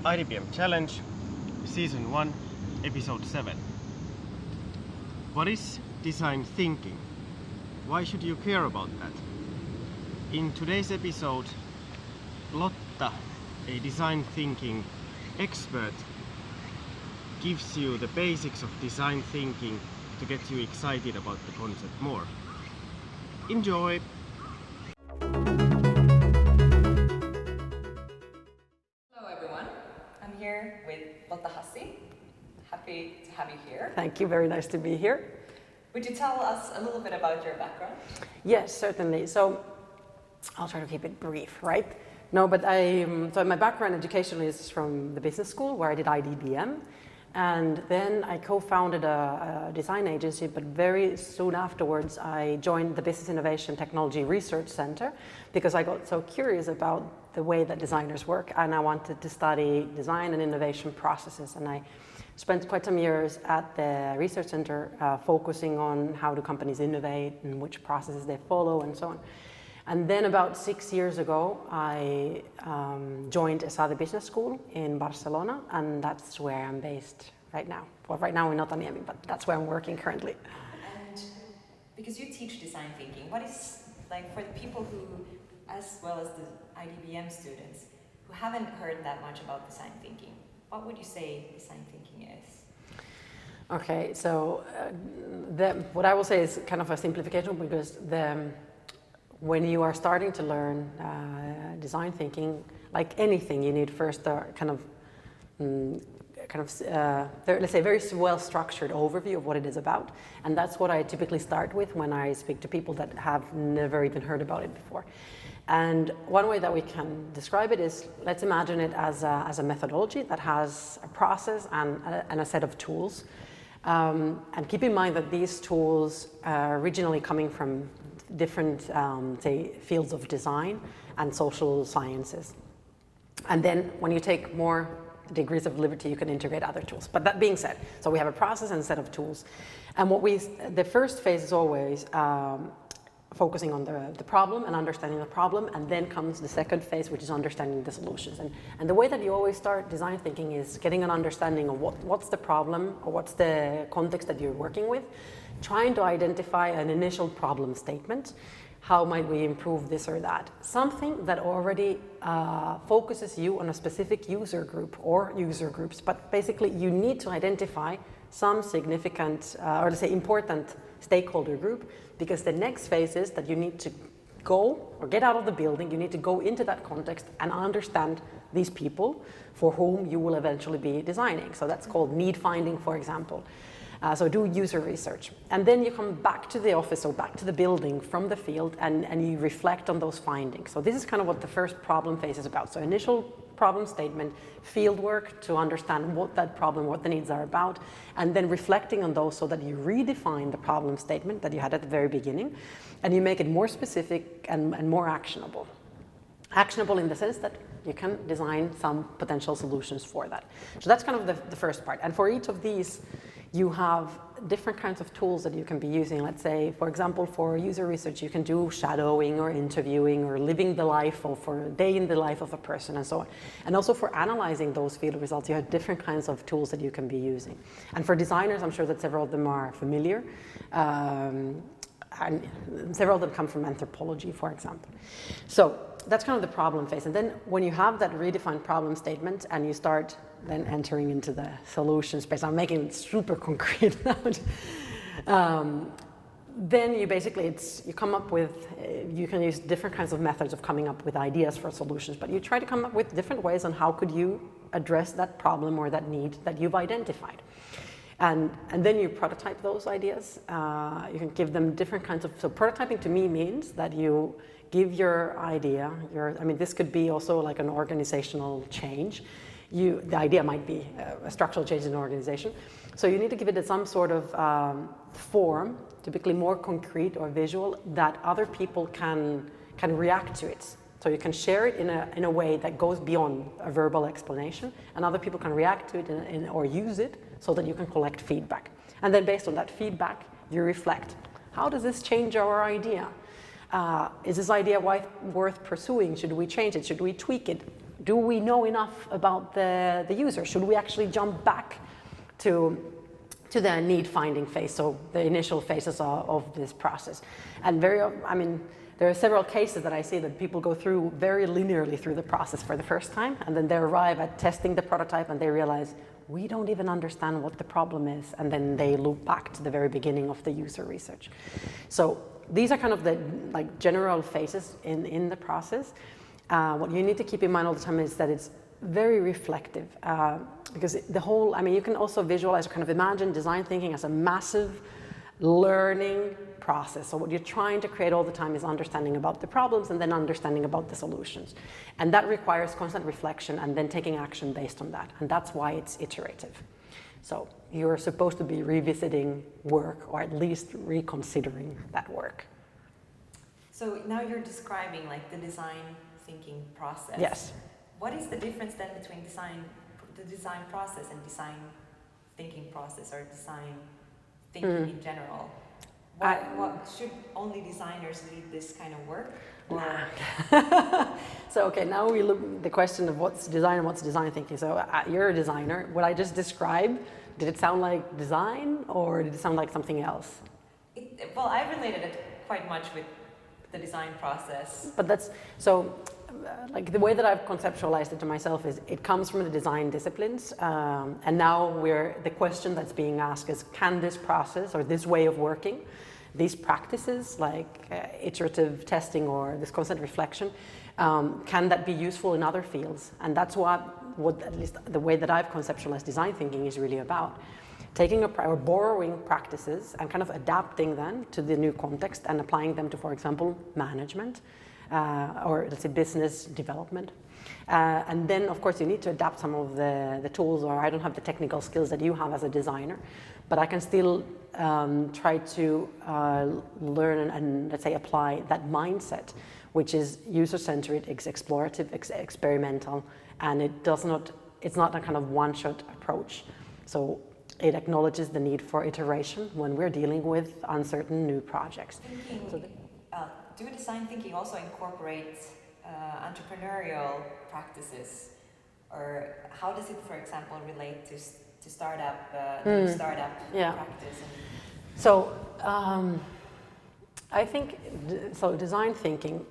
IDBM Challenge, Season 1, Episode 7. What is design thinking? Why should you care about that? In today's episode, Lotta, a design thinking expert, gives you the basics of design thinking to get you excited about the concept more. Enjoy! Hello everyone, I'm here with Lotta Hassi. Happy to have you here. Thank you, very nice to be here. Would you tell us a little bit about your background? Yes, certainly. So I'll try to keep it brief, right? No, but so my background educationally is from the business school where I did IDBM. And then I co-founded a design agency, but very soon afterwards I joined the Business Innovation Technology Research Center because I got so curious about the way that designers work, and I wanted to study design and innovation processes. And I spent quite some years at the research center focusing on how do companies innovate and which processes they follow and so on. And then about 6 years ago, I joined the Business School in Barcelona, and that's where I'm based right now. Well, right now we're not on Miami, but that's where I'm working currently. And because you teach design thinking, what is, like, for the people who, as well as the IDBM students, who haven't heard that much about design thinking, what would you say design thinking is? Okay, so what I will say is kind of a simplification, because when you are starting to learn design thinking, like anything, you need first a let's say very well-structured overview of what it is about. And that's what I typically start with when I speak to people that have never even heard about it before. And one way that we can describe it is, let's imagine it as a methodology that has a process and a set of tools. And keep in mind that these tools are originally coming from different, say, fields of design and social sciences. And then when you take more degrees of liberty, you can integrate other tools. But that being said, so we have a process and a set of tools. And the first phase is always focusing on the problem and understanding the problem, and then comes the second phase, which is understanding the solutions. And the way that you always start design thinking is getting an understanding of what's the problem or what's the context that you're working with, trying to identify an initial problem statement. How might we improve this or that? Something that already focuses you on a specific user group or user groups, but basically you need to identify some significant, or let's say important stakeholder group, because the next phase is that you need to go or get out of the building, you need to go into that context and understand these people for whom you will eventually be designing. So that's called need finding, for example. So do user research. And then you come back to the office or back to the building from the field and you reflect on those findings. So this is kind of what the first problem phase is about. So initial problem statement, field work to understand what that problem, what the needs are about, and then reflecting on those so that you redefine the problem statement that you had at the very beginning, and you make it more specific and more actionable. Actionable in the sense that you can design some potential solutions for that. So that's kind of the first part. And for each of these, you have different kinds of tools that you can be using. Let's say, for example, for user research, you can do shadowing or interviewing or living the life of, for a day in the life of a person and so on. And also for analyzing those field results, you have different kinds of tools that you can be using. And for designers, I'm sure that several of them are familiar. And several of them come from anthropology, for example. So that's kind of the problem phase. And then when you have that redefined problem statement and you start then entering into the solution space, I'm making it super concrete now. Then you basically, you come up with, you can use different kinds of methods of coming up with ideas for solutions, but you try to come up with different ways on how could you address that problem or that need that you've identified. And then you prototype those ideas. You can give them different kinds of, so prototyping to me means that you give your idea, this could be also like an organizational change. The idea might be a structural change in an organization. So you need to give it some sort of form, typically more concrete or visual, that other people can react to it. So you can share it in a way that goes beyond a verbal explanation, and other people can react to it or use it so that you can collect feedback. And then based on that feedback, you reflect. How does this change our idea? Is this idea worth pursuing? Should we change it? Should we tweak it? do we know enough about the user? Should we actually jump back to the need finding phase, so the initial phases of this process? And there are several cases that I see that people go through very linearly through the process for the first time, and then they arrive at testing the prototype and they realize, we don't even understand what the problem is, and then they loop back to the very beginning of the user research. So these are kind of the general phases in the process. What you need to keep in mind all the time is that it's very reflective, because you can also visualize or kind of imagine design thinking as a massive learning process. So what you're trying to create all the time is understanding about the problems and then understanding about the solutions. And that requires constant reflection and then taking action based on that. And that's why it's iterative. So you're supposed to be revisiting work, or at least reconsidering that work. So now you're describing the design thinking process. Yes. What is the difference then between the design process and design thinking process, or design thinking in general? What should only designers lead this kind of work? So now we look at the question of what's design and what's design thinking. So you're a designer. What I just described, did it sound like design, or did it sound like something else? Well, I related it quite much with the design process. But that's the way that I've conceptualized it to myself is it comes from the design disciplines, and now the question that's being asked is, can this process or this way of working, these practices like iterative testing or this constant reflection, can that be useful in other fields? And that's what at least the way that I've conceptualized design thinking is really about. Taking or borrowing practices and kind of adapting them to the new context and applying them to, for example, management, or let's say business development. And then of course you need to adapt some of the tools, or I don't have the technical skills that you have as a designer, but I can still try to learn and let's say apply that mindset, which is user-centered, explorative, experimental, and it's not a kind of one-shot approach. So it acknowledges the need for iteration when we're dealing with uncertain new projects. Do design thinking also incorporate entrepreneurial practices, or how does it, for example, relate to startup practice? So I think design thinking.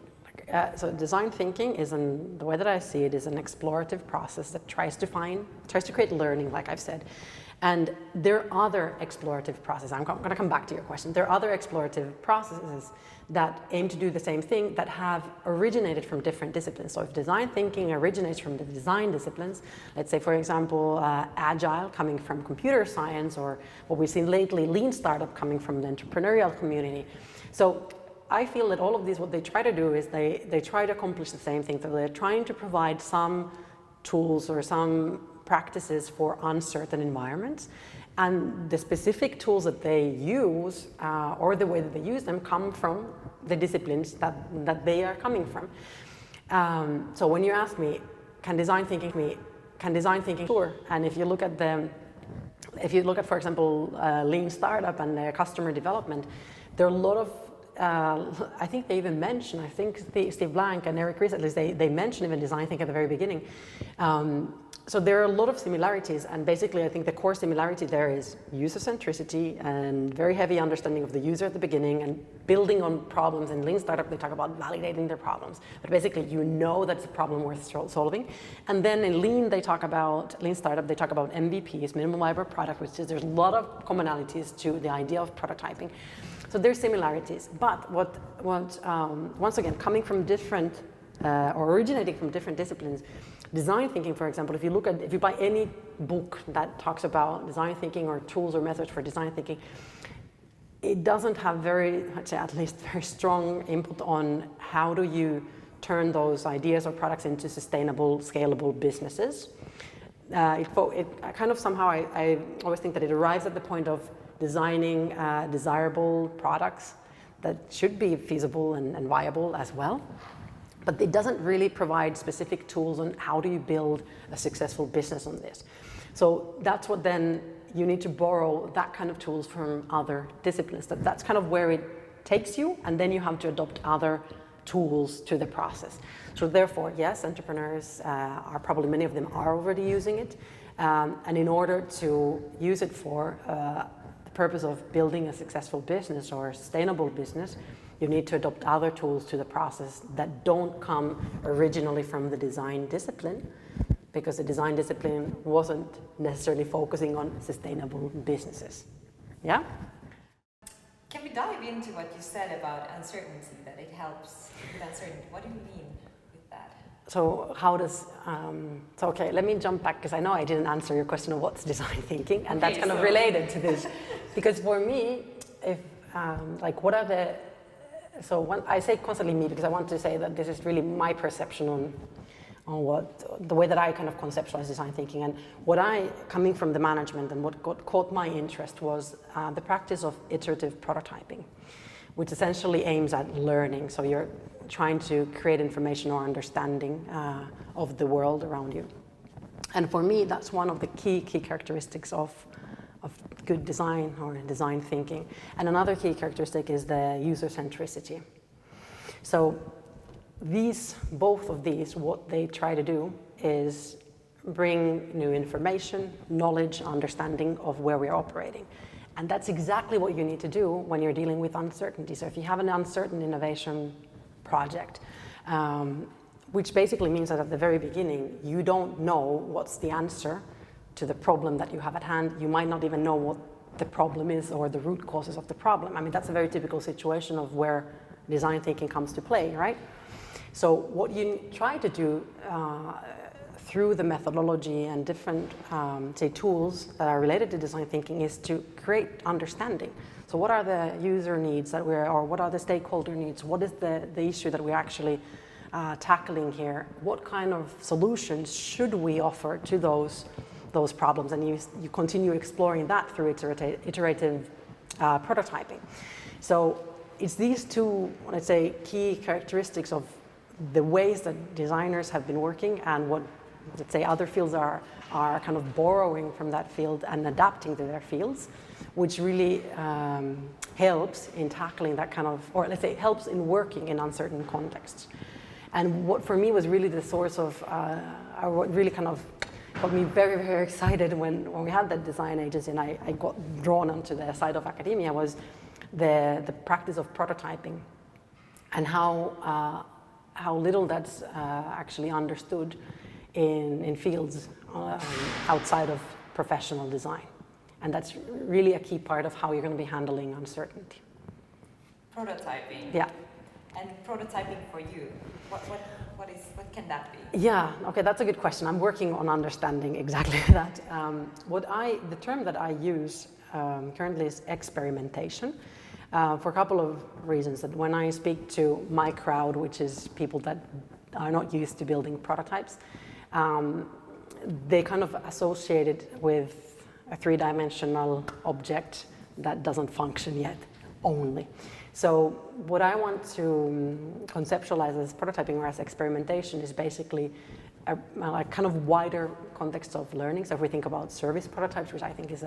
Design thinking is, the way that I see it, is an explorative process that tries to create learning, like I've said. And there are other explorative processes. I'm going to come back to your question. There are other explorative processes that aim to do the same thing, that have originated from different disciplines. So if design thinking originates from the design disciplines, let's say, for example, agile coming from computer science, or what we've seen lately, lean startup coming from the entrepreneurial community. So I feel that all of these, what they try to do is they try to accomplish the same thing. So they're trying to provide some tools or some practices for uncertain environments, and the specific tools that they use or the way that they use them come from the disciplines that they are coming from. So when you ask me, can design thinking, sure. And if you look at for example, lean startup and customer development, there are a lot of I think they even mention, Steve Blank and Eric Ries, at least they mention even design thinking at the very beginning. So there are a lot of similarities, and basically I think the core similarity there is user centricity and very heavy understanding of the user at the beginning and building on problems. In Lean Startup they talk about validating their problems, but basically that's a problem worth solving. And then in Lean Startup they talk about MVPs, minimum viable product, which is, there's a lot of commonalities to the idea of prototyping. So there's similarities, but once again, coming from different or originating from different disciplines, design thinking, for example, if you buy any book that talks about design thinking or tools or methods for design thinking, it doesn't have at least very strong input on how do you turn those ideas or products into sustainable, scalable businesses. It kind of somehow, I always think that it arrives at the point of designing desirable products that should be feasible and viable as well. But it doesn't really provide specific tools on how do you build a successful business on this. So that's what then you need to borrow that kind of tools from other disciplines. That's kind of where it takes you, and then you have to adopt other tools to the process. So therefore, yes, entrepreneurs are probably, many of them are already using it. And in order to use it for the purpose of building a successful business or a sustainable business, you need to adopt other tools to the process that don't come originally from the design discipline, because the design discipline wasn't necessarily focusing on sustainable businesses. Yeah? Can we dive into what you said about uncertainty, that it helps with uncertainty? What do you mean with that? So how does, okay, let me jump back, because I know I didn't answer your question of what's design thinking, and that's kind of related to this. Because for me, if, like, what are the, so when I say constantly me, because I want to say that this is really my perception on what, the way that I kind of conceptualize design thinking. And what I, coming from the management, and what caught my interest was the practice of iterative prototyping, which essentially aims at learning. So you're trying to create information or understanding of the world around you. And for me, that's one of the key characteristics of good design or design thinking. And another key characteristic is the user centricity. So both of these, what they try to do is bring new information, knowledge, understanding of where we're operating. And that's exactly what you need to do when you're dealing with uncertainty. So if you have an uncertain innovation project, which basically means that at the very beginning, you don't know what's the answer to the problem that you have at hand. You might not even know what the problem is or the root causes of the problem. I mean, that's a very typical situation of where design thinking comes to play, right? So what you try to do through the methodology and different, say, tools that are related to design thinking is to create understanding. So what are the user needs that or what are the stakeholder needs? What is the issue that we're actually tackling here? What kind of solutions should we offer to those problems? And you continue exploring that through iterative prototyping. So it's these two, let's say, key characteristics of the ways that designers have been working, and what, let's say, other fields are kind of borrowing from that field and adapting to their fields, which really helps in tackling that kind of, or let's say, helps in working in uncertain contexts. And what for me was really the source of, or what really kind of got me very, very excited when we had that design agency and I got drawn onto the side of academia was the practice of prototyping, and how little that's actually understood in fields outside of professional design. And that's really a key part of how you're going to be handling uncertainty. Prototyping. Yeah. And prototyping for you, what can that be? Yeah, okay, that's a good question. I'm working on understanding exactly that. The term that I use currently is experimentation. For a couple of reasons. That when I speak to my crowd, which is people that are not used to building prototypes, they kind of associate it with a three-dimensional object that doesn't function yet, only. So what I want to conceptualize as prototyping or as experimentation is basically a kind of wider context of learning. So if we think about service prototypes, which I think is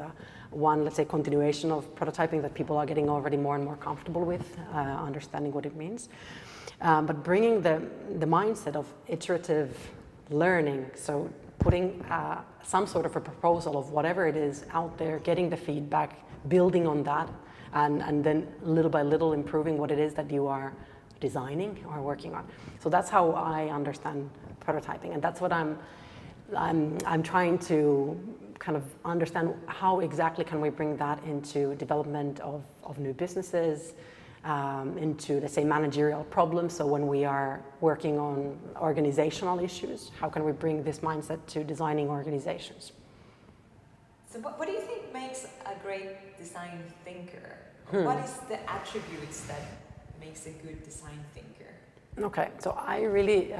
one, let's say, continuation of prototyping that people are getting already more and more comfortable with, understanding what it means. But bringing the mindset of iterative learning, so putting some sort of a proposal of whatever it is out there, getting the feedback, building on that, and then little by little improving what it is that you are designing or working on. So that's how I understand prototyping, and that's what I'm trying to kind of understand. How exactly can we bring that into development of new businesses, into, let's say, managerial problems? So when we are working on organizational issues, how can we bring this mindset to designing organizations? So what do you think makes a great design thinker? What is the attributes that makes a good design thinker? Okay, so I really,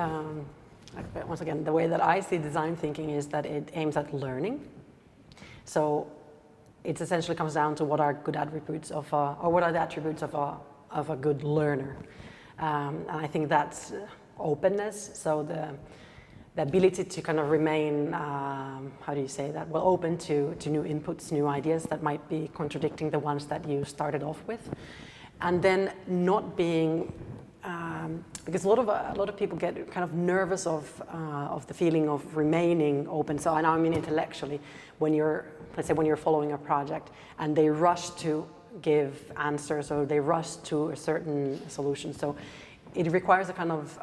once again, the way that I see design thinking is that it aims at learning. So it essentially comes down to what are good attributes of, or what are the attributes of a good learner. And I think that's openness. So the ability to kind of remain, how do you say that? Well, open to new inputs, new ideas that might be contradicting the ones that you started off with. And then not being because a lot of people get kind of nervous of the feeling of remaining open. So I now mean intellectually, when you're, let's say, when you're following a project and they rush to give answers or they rush to a certain solution. So it requires a kind of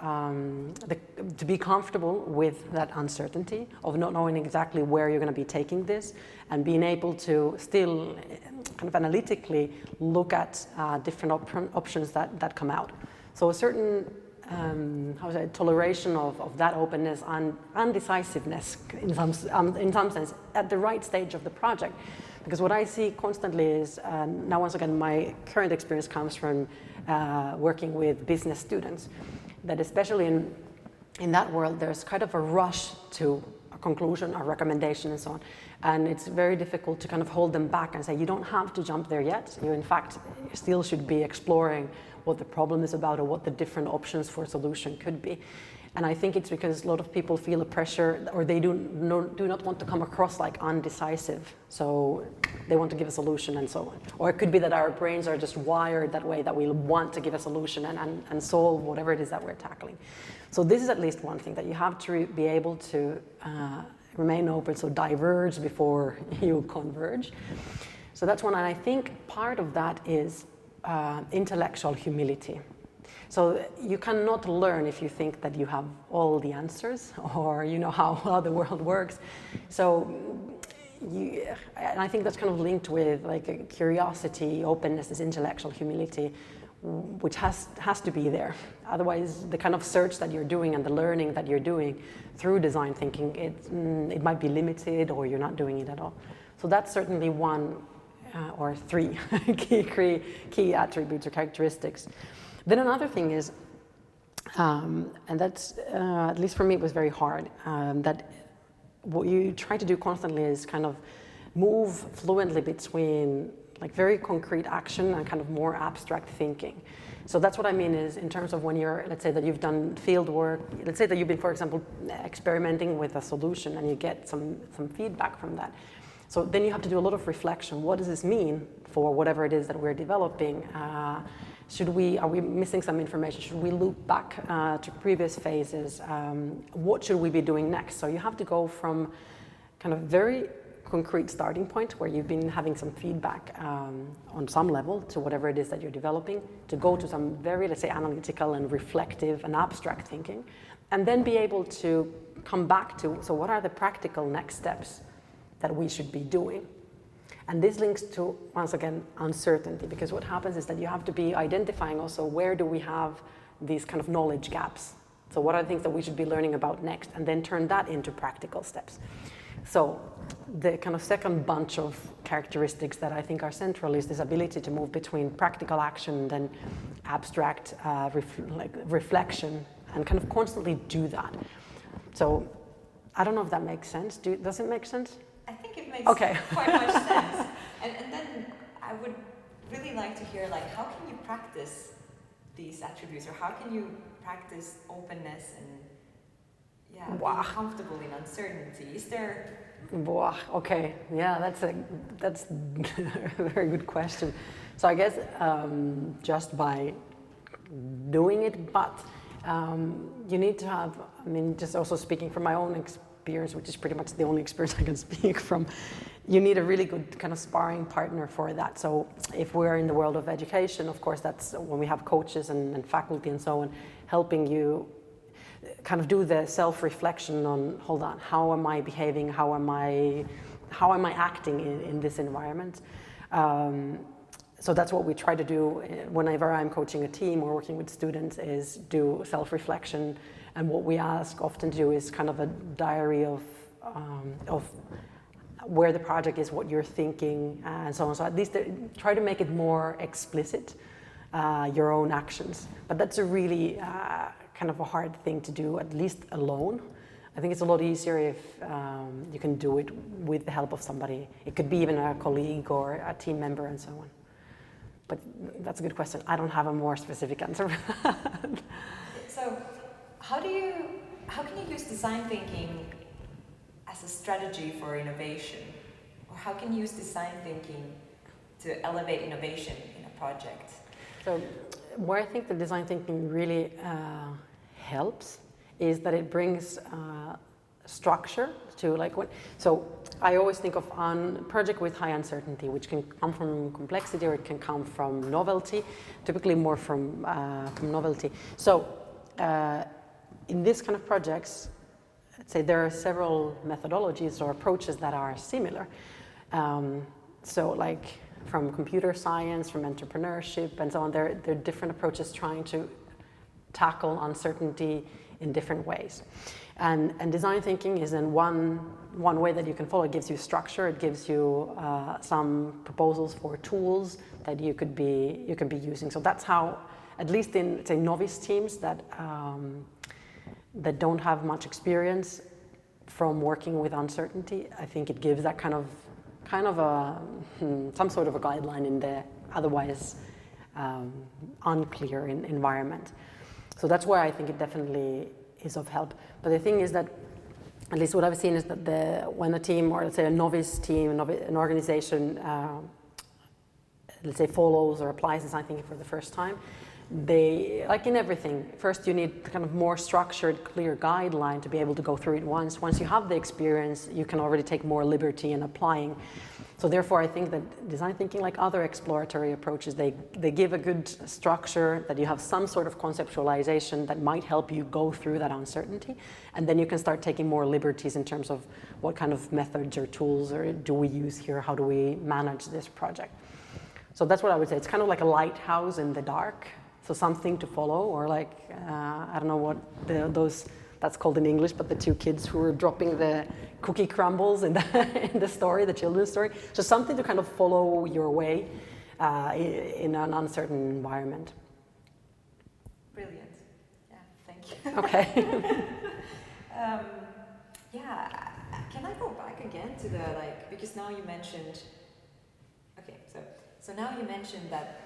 to be comfortable with that uncertainty of not knowing exactly where you're going to be taking this, and being able to still kind of analytically look at different options that come out. So a certain toleration of that openness and undecisiveness in some sense at the right stage of the project. Because what I see constantly is, now once again, my current experience comes from working with business students, that especially in that world, there's kind of a rush to a conclusion, a recommendation and so on. And it's very difficult to kind of hold them back and say, you don't have to jump there yet. You in fact still should be exploring what the problem is about or what the different options for solution could be. And I think it's because a lot of people feel a pressure, or they do not want to come across like undecisive. So they want to give a solution and so on. Or it could be that our brains are just wired that way, that we want to give a solution and solve whatever it is that we're tackling. So this is at least one thing, that you have to be able to remain open, so diverge before you converge. So that's one, and I think part of that is intellectual humility. So you cannot learn if you think that you have all the answers or you know how the world works. So and I think that's kind of linked with like a curiosity, openness, this intellectual humility, which has to be there. Otherwise, the kind of search that you're doing and the learning that you're doing through design thinking, it might be limited or you're not doing it at all. So that's certainly one or three key attributes or characteristics. Then another thing is, and that's, at least for me, it was very hard, that what you try to do constantly is kind of move fluently between like very concrete action and kind of more abstract thinking. So that's what I mean is in terms of when you're, let's say that you've done field work, let's say that you've been, for example, experimenting with a solution and you get some feedback from that. So then you have to do a lot of reflection. What does this mean for whatever it is that we're developing? Are we missing some information? Should we loop back to previous phases? What should we be doing next? So you have to go from kind of very concrete starting point where you've been having some feedback on some level to whatever it is that you're developing, to go to some very, let's say, analytical and reflective and abstract thinking, and then be able to come back to, so what are the practical next steps that we should be doing? And this links to, once again, uncertainty, because what happens is that you have to be identifying also where do we have these kind of knowledge gaps. So what are the things that we should be learning about next, and then turn that into practical steps. So the kind of second bunch of characteristics that I think are central is this ability to move between practical action and then abstract reflection, and kind of constantly do that. So I don't know if that makes sense. Does it make sense? I think it makes quite much sense. And then I would really like to hear, like, how can you practice these attributes, or how can you practice openness and being comfortable in uncertainty? Is there? Okay, yeah, that's a very good question. So I guess just by doing it, but you need to have, I mean, just also speaking from my own experience, which is pretty much the only experience I can speak from, you need a really good kind of sparring partner for that. So if we're in the world of education, of course, that's when we have coaches and faculty and so on, helping you kind of do the self-reflection on, hold on, how am I behaving? How am I acting in this environment? So that's what we try to do whenever I'm coaching a team or working with students, is do self-reflection. And what we ask often to do is kind of a diary of where the project is, what you're thinking, and so on. So at least try to make it more explicit, your own actions. But that's a really kind of a hard thing to do, at least alone. I think it's a lot easier if you can do it with the help of somebody. It could be even a colleague or a team member and so on. But that's a good question. I don't have a more specific answer for that. So how can you use design thinking as a strategy for innovation? Or how can you use design thinking to elevate innovation in a project? So where I think the design thinking really helps is that it brings structure to so I always think of on project with high uncertainty, which can come from complexity or it can come from novelty, typically more from novelty. So in this kind of projects, I'd say there are several methodologies or approaches that are similar. So like from computer science, from entrepreneurship and so on, there are different approaches trying to tackle uncertainty in different ways. And design thinking is in one way that you can follow. It gives you structure, it gives you some proposals for tools that you could be using. So that's how, at least in, say, novice teams that don't have much experience from working with uncertainty, I think it gives that kind of a some sort of a guideline in the otherwise unclear environment. So that's where I think it definitely is of help. But the thing is that, at least what I've seen is that when a team, or let's say a novice team, an organization, let's say follows or applies design thinking for the first time, they, like in everything, first you need kind of more structured, clear guideline to be able to go through it once. Once you have the experience, you can already take more liberty in applying. So therefore, I think that design thinking, like other exploratory approaches, they give a good structure, that you have some sort of conceptualization that might help you go through that uncertainty. And then you can start taking more liberties in terms of what kind of methods or tools do we use here, how do we manage this project. So that's what I would say. It's kind of like a lighthouse in the dark. So something to follow, or like, I don't know what that's called in English, but the two kids who were dropping the cookie crumbles in the story, the children's story. So something to kind of follow your way in an uncertain environment. Brilliant. Yeah, thank you. Okay. Yeah, can I go back again to the, because now you mentioned, okay, so now you mentioned that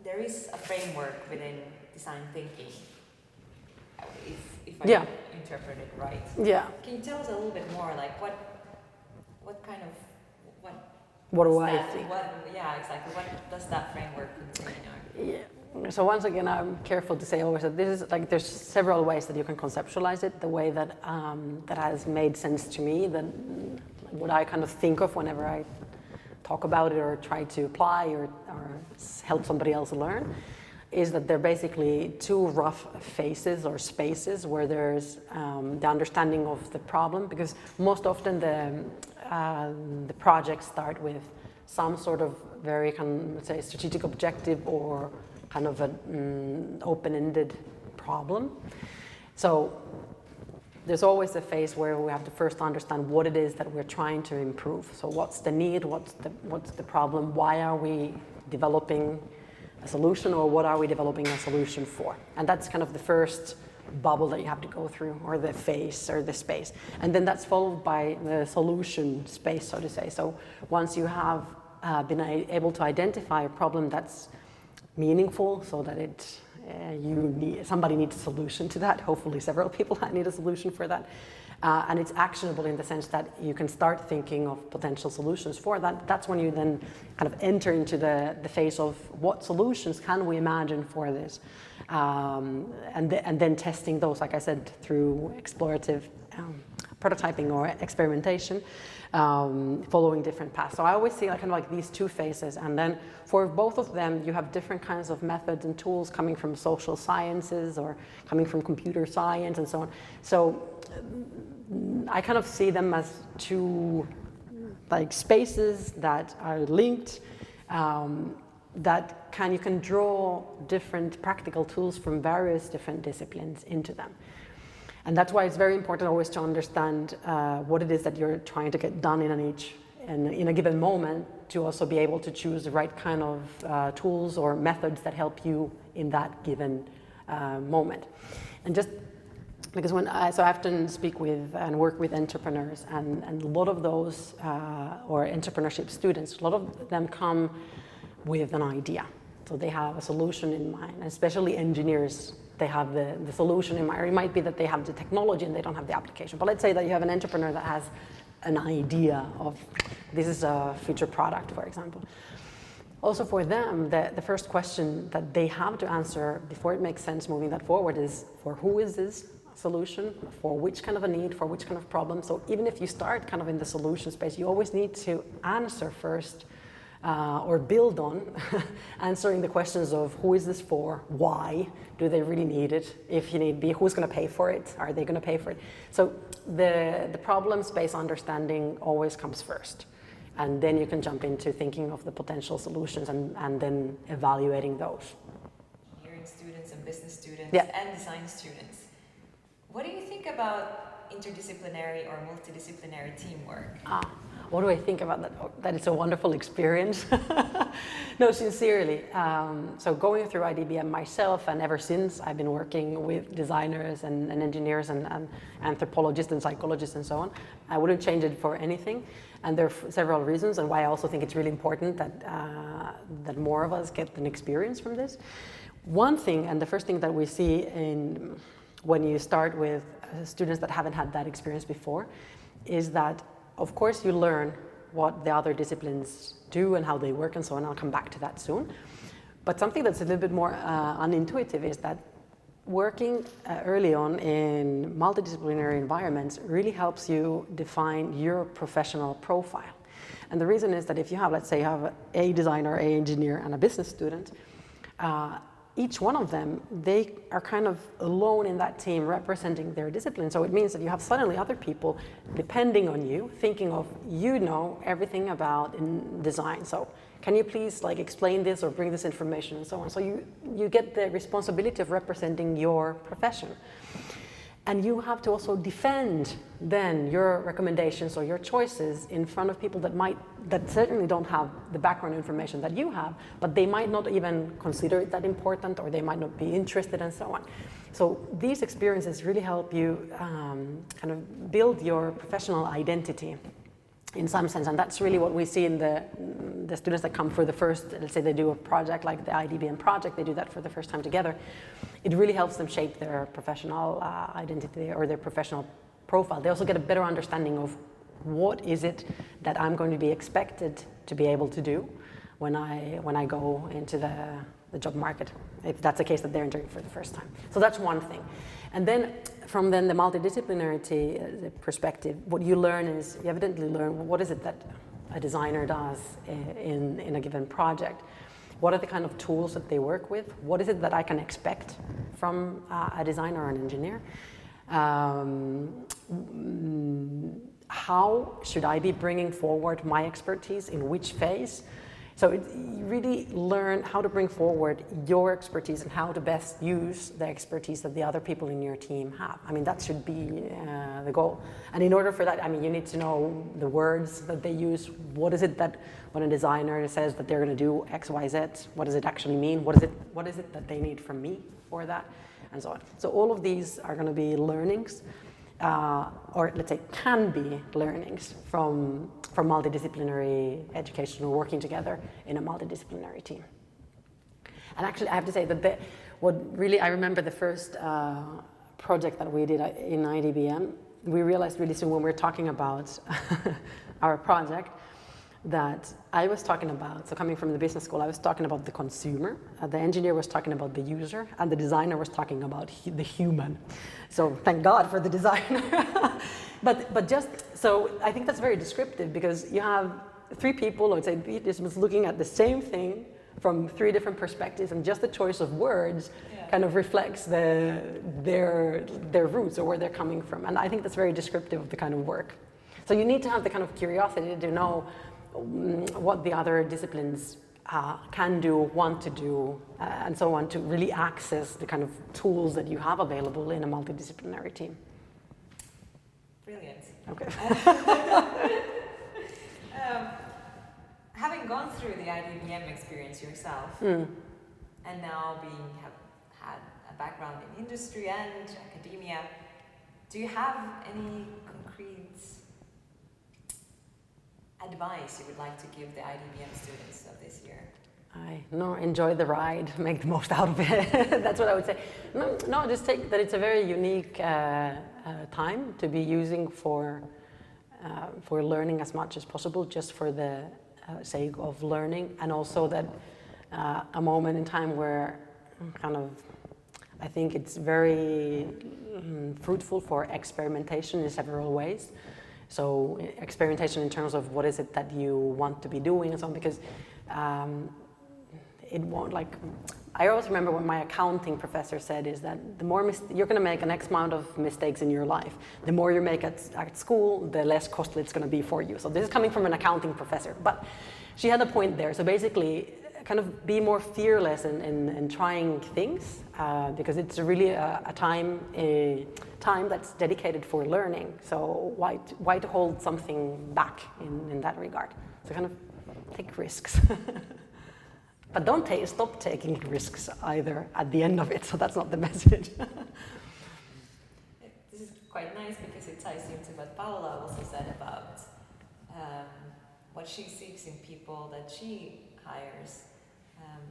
there is a framework within design thinking, if I interpret it right. Yeah. Can you tell us a little bit more, like what kind of, what do I think? Yeah, exactly. What does that framework contain? Yeah. So once again, I'm careful to say always that this is there's several ways that you can conceptualize it. The way that that has made sense to me, that what I kind of think of whenever I talk about it or try to apply or help somebody else learn, is that they're basically two rough phases or spaces where there's the understanding of the problem, because most often the projects start with some sort of very let's say strategic objective or kind of an open-ended problem. So there's always a phase where we have to first understand what it is that we're trying to improve. So what's the need, what's the problem, why are we developing a solution, or what are we developing a solution for? And that's kind of the first bubble that you have to go through, or the phase or the space. And then that's followed by the solution space, so to say. So once you have been able to identify a problem that's meaningful, so that somebody needs a solution to that, hopefully several people need a solution for that, and it's actionable in the sense that you can start thinking of potential solutions for that. That's when you then kind of enter into the phase of what solutions can we imagine for this, and then testing those, like I said, through explorative prototyping or experimentation, following different paths. So I always see kind of like these two phases, and then for both of them you have different kinds of methods and tools coming from social sciences or coming from computer science and so on. So I kind of see them as two spaces that are linked, that you can draw different practical tools from various different disciplines into them. And that's why it's very important always to understand what it is that you're trying to get done in a given moment, to also be able to choose the right kind of tools or methods that help you in that given moment. And just because so I often speak with and work with entrepreneurs, and a lot of those, or entrepreneurship students, a lot of them come with an idea. So they have a solution in mind, especially engineers. They have the solution in mind. Or it might be that they have the technology and they don't have the application. But let's say that you have an entrepreneur that has an idea of, this is a future product, for example. Also for them, the first question that they have to answer before it makes sense moving that forward is, for who is this solution, for which kind of a need, for which kind of problem. So even if you start kind of in the solution space, you always need to answer first, or build on answering the questions of who is this for, why, do they really need it, if you need be, who's going to pay for it, are they going to pay for it. So the problem space understanding always comes first. And then you can jump into thinking of the potential solutions and then evaluating those. Engineering students and business students Yeah. and design students. What do you think about interdisciplinary or multidisciplinary teamwork? What do I think about that? Oh, that it's a wonderful experience. No, sincerely. So going through IDBM myself, and ever since I've been working with designers and engineers and anthropologists and psychologists and so on, I wouldn't change it for anything. And there are several reasons, and why I also think it's really important that more of us get an experience from this. One thing, and the first thing that we see when you start with students that haven't had that experience before, is that of course you learn what the other disciplines do and how they work and so on. I'll come back to that soon. But something that's a little bit more unintuitive is that working early on in multidisciplinary environments really helps you define your professional profile. And the reason is that if you have, let's say you have a designer, a engineer, and a business student, each one of them, they are kind of alone in that team representing their discipline. So it means that you have suddenly other people depending on you, thinking of, you know everything about in design. So can you please like explain this or bring this information and so on. So you get the responsibility of representing your profession. And you have to also defend then your recommendations or your choices in front of people that certainly don't have the background information that you have, but they might not even consider it that important, or they might not be interested and so on. So these experiences really help you kind of build your professional identity in some sense, and that's really what we see in the students that come for the first, let's say they do a project like the IDBM project, they do that for the first time together. It really helps them shape their professional identity or their professional profile. They also get a better understanding of what is it that I'm going to be expected to be able to do when I go into the job market, if that's the case that they're entering for the first time. So that's one thing. And then from the multidisciplinarity perspective, what you learn is, you evidently learn what is it that a designer does in a given project. What are the kind of tools that they work with? What is it that I can expect from a designer or an engineer? How should I be bringing forward my expertise in which phase? So you really learn how to bring forward your expertise and how to best use the expertise that the other people in your team have. I mean, that should be the goal. And in order for that, I mean, you need to know the words that they use. What is it that when a designer says that they're going to do X, Y, Z, what does it actually mean? What is it that they need from me for that? And so on. So all of these are going to be learnings, or let's say can be learnings from multidisciplinary education or working together in a multidisciplinary team. And actually I have to say that I remember the first project that we did in IDBM, we realized really soon when we were talking about our project that I was talking about, so coming from the business school, I was talking about the consumer, the engineer was talking about the user, and the designer was talking about the human. So thank God for the designer. But just, so I think that's very descriptive, because you have three people, let's say participants, looking at the same thing from three different perspectives, and just the choice of words kind of reflects their roots or where they're coming from. And I think that's very descriptive of the kind of work. So you need to have the kind of curiosity to know what the other disciplines can do, want to do, and so on, to really access the kind of tools that you have available in a multidisciplinary team. Brilliant. Okay. Having gone through the IDBM experience yourself, and now have had a background in industry and academia, do you have any concrete advice you would like to give the IDBM students of this year? Enjoy the ride, make the most out of it. That's what I would say. No, just take that it's a very unique time to be using for learning as much as possible, just for the sake of learning, and also that a moment in time where kind of I think it's very fruitful for experimentation in several ways. So experimentation in terms of what is it that you want to be doing and so on, because it won't, like, I always remember what my accounting professor said is that the more you're going to make an X amount of mistakes in your life, the more you make at school, the less costly it's going to be for you. So this is coming from an accounting professor, but she had a point there. So basically, kind of be more fearless in trying things, because it's really a time that's dedicated for learning. So why to hold something back in that regard? So kind of take risks. But don't stop taking risks either at the end of it, so that's not the message. This is quite nice because it ties into what Paola also said about what she seeks in people that she hires.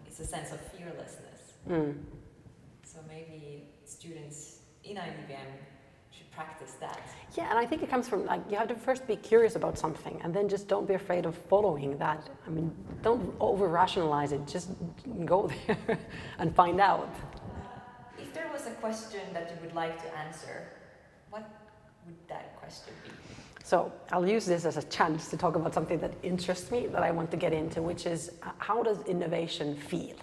It's a sense of fearlessness. So maybe students in IDBM should practice that. Yeah, and I think it comes from, like, you have to first be curious about something, and then just don't be afraid of following that. I mean, don't over-rationalize it, just go there and find out. If there was a question that you would like to answer, what would that question be? So I'll use this as a chance to talk about something that interests me, that I want to get into, which is how does innovation feel?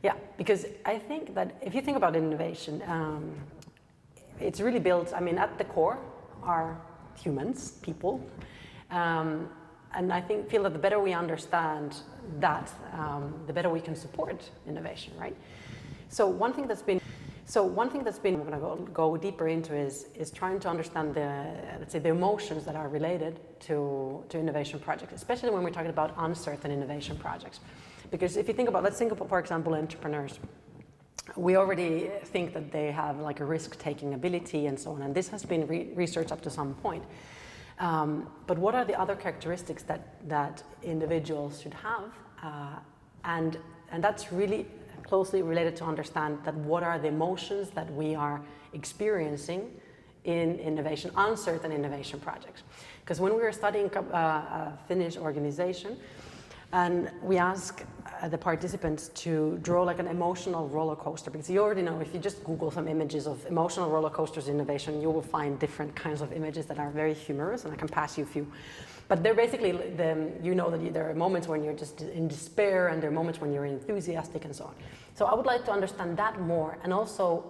Yeah, because I think that if you think about innovation, it's really built, I mean, at the core are humans, people. And I feel that the better we understand that, the better we can support innovation, right? So one thing that's been we're going to go deeper into is trying to understand the emotions that are related to innovation projects, especially when we're talking about uncertain innovation projects. Because if you think about, let's think about, for example, entrepreneurs. We already think that they have like a risk-taking ability and so on, and this has been researched up to some point. But what are the other characteristics that individuals should have? And that's really closely related to understand that what are the emotions that we are experiencing in innovation, uncertain innovation projects. Because when we were studying a Finnish organization, and we ask the participants to draw like an emotional roller coaster, because you already know, if you just Google some images of emotional roller coasters innovation, you will find different kinds of images that are very humorous, and I can pass you a few. But they're basically, you know that there are moments when you're just in despair, and there are moments when you're enthusiastic and so on. So I would like to understand that more, and also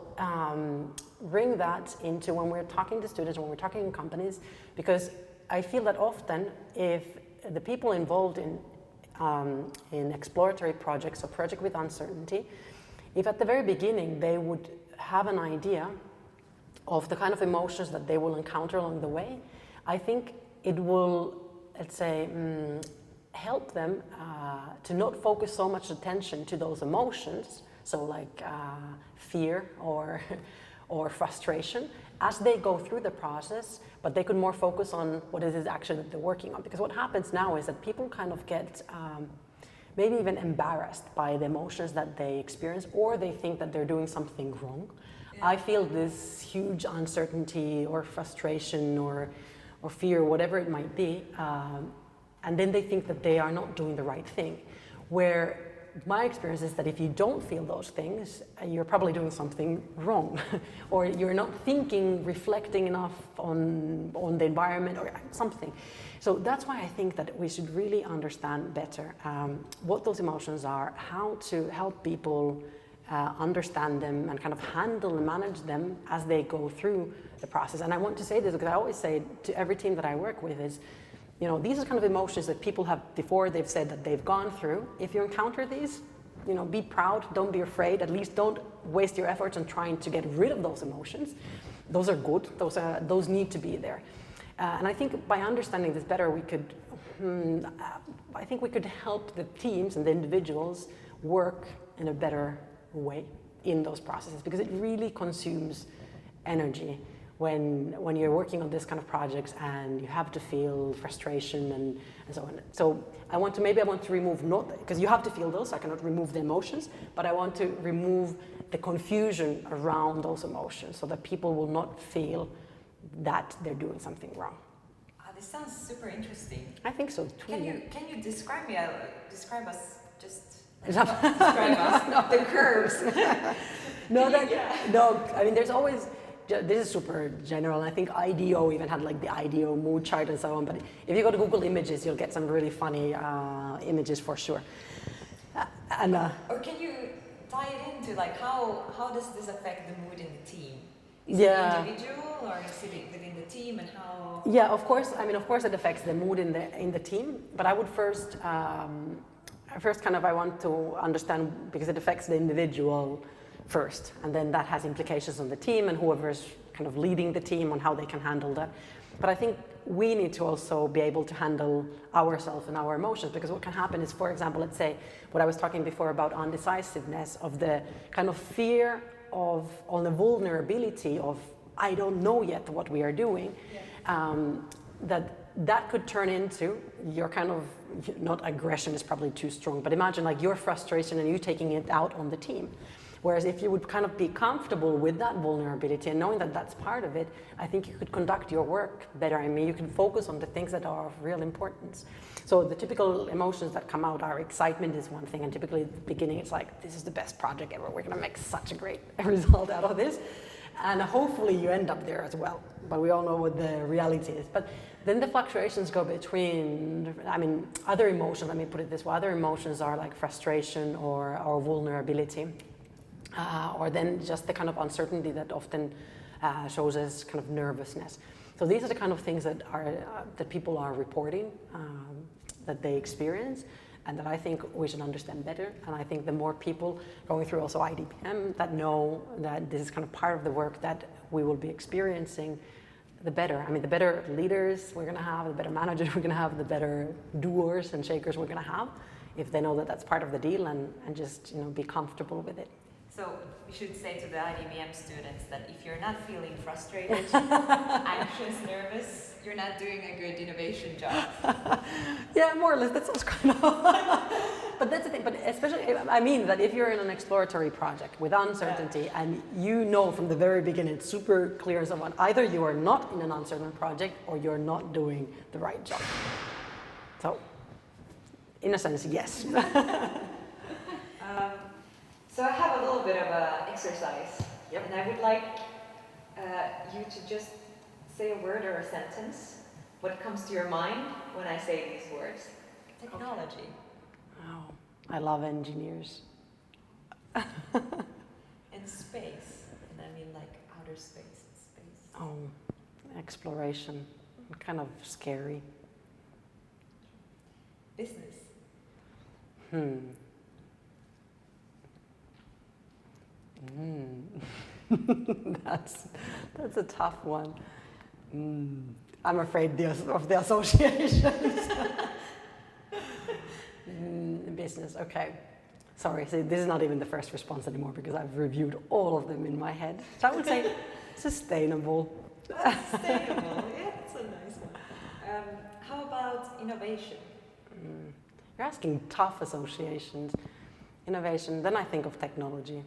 bring that into when we're talking to students, when we're talking in companies, because I feel that often if the people involved in exploratory projects or project with uncertainty, if at the very beginning they would have an idea of the kind of emotions that they will encounter along the way, I think it will, let's say, help them to not focus so much attention to those emotions, so like fear or frustration, as they go through the process, but they could more focus on what it is actually that they're working on. Because what happens now is that people kind of get maybe even embarrassed by the emotions that they experience, or they think that they're doing something wrong. Yeah. I feel this huge uncertainty or frustration or fear, whatever it might be, and then they think that they are not doing the right thing. Where my experience is that if you don't feel those things, you're probably doing something wrong, or you're not thinking, reflecting enough on the environment or something. So that's why I think that we should really understand better what those emotions are, how to help people understand them and kind of handle and manage them as they go through the process. And I want to say this because I always say to every team that I work with is, you know, these are kind of emotions that people have before they've said that they've gone through. If you encounter these, you know, be proud, don't be afraid, at least don't waste your efforts on trying to get rid of those emotions. Those are good, those need to be there. And I think by understanding this better, we could, I think we could help the teams and the individuals work in a better way in those processes, because it really consumes energy when you're working on this kind of projects and you have to feel frustration and so on. So I want to remove, not because you have to feel those, I cannot remove the emotions, but I want to remove the confusion around those emotions so that people will not feel that they're doing something wrong. Are this sounds super interesting. I think so too. Can you describe us just Describe us the curves? No, I mean, there's always, this is super general. I think IDEO even had like the IDEO mood chart and so on. But if you go to Google Images, you'll get some really funny images for sure. Or can you tie it into like how does this affect the mood in the team? Is it individual or is it within the team, and how? Yeah, of course. I mean, of course, it affects the mood in the team. But I would first I want to understand, because it affects the individual first, and then that has implications on the team and whoever's kind of leading the team on how they can handle that. But I think we need to also be able to handle ourselves and our emotions, because what can happen is, for example, let's say what I was talking before about undecisiveness, of the kind of fear of, on the vulnerability of, I don't know yet what we are doing, that could turn into your kind of, not aggression is probably too strong, but imagine like your frustration and you taking it out on the team. Whereas if you would kind of be comfortable with that vulnerability and knowing that that's part of it, I think you could conduct your work better. I mean, you can focus on the things that are of real importance. So the typical emotions that come out are excitement is one thing, and typically at the beginning it's like, this is the best project ever, we're gonna make such a great result out of this. And hopefully you end up there as well, but we all know what the reality is. But then the fluctuations go between, I mean, other emotions, let me put it this way, other emotions are like frustration or vulnerability. Or then just the kind of uncertainty that often shows as kind of nervousness. So these are the kind of things that are that people are reporting that they experience, and that I think we should understand better. And I think the more people going through also IDBM that know that this is kind of part of the work that we will be experiencing, the better. I mean, the better leaders we're going to have, the better managers we're going to have, the better doers and shakers we're going to have, if they know that that's part of the deal, and just be comfortable with it. So we should say to the IDBM students that if you're not feeling frustrated, anxious, nervous, you're not doing a good innovation job. Yeah, more or less. That sounds kind of. But that's the thing. But especially, I mean that if you're in an exploratory project with uncertainty, and you know from the very beginning, it's super clear as someone, either you are not in an uncertain project or you're not doing the right job. So, in a sense, yes. So I have a little bit of an exercise, and I would like you to just say a word or a sentence, what comes to your mind when I say these words. Technology. Oh, I love engineers. And space, and I mean like outer space. Oh, exploration, kind of scary. Business. That's a tough one. I'm afraid of the associations. Business, okay. Sorry, see, this is not even the first response anymore because I've reviewed all of them in my head. So I would say sustainable. Sustainable, yeah, that's a nice one. How about innovation? You're asking tough associations. Innovation, then I think of technology.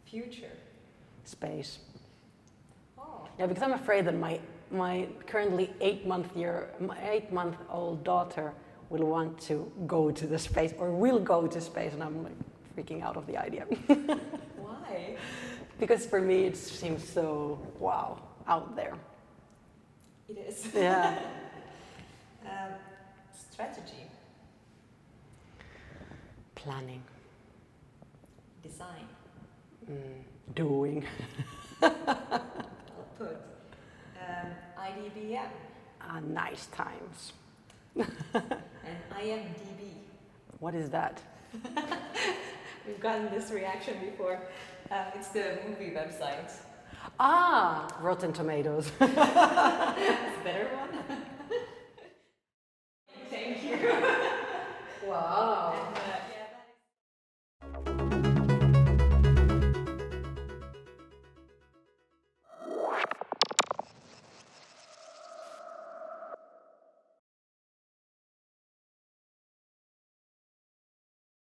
Future. Space. Oh. Yeah, because I'm afraid that my currently 8-month-old daughter will want to go to the space, or will go to space, and I'm like freaking out of the idea. Why? Because for me it seems so, wow, out there. It is. Yeah. Strategy. Planning. Design. Doing. Well put. IDBM. Nice times. And IMDb. What is that? We've gotten this reaction before. It's the movie website. Rotten Tomatoes.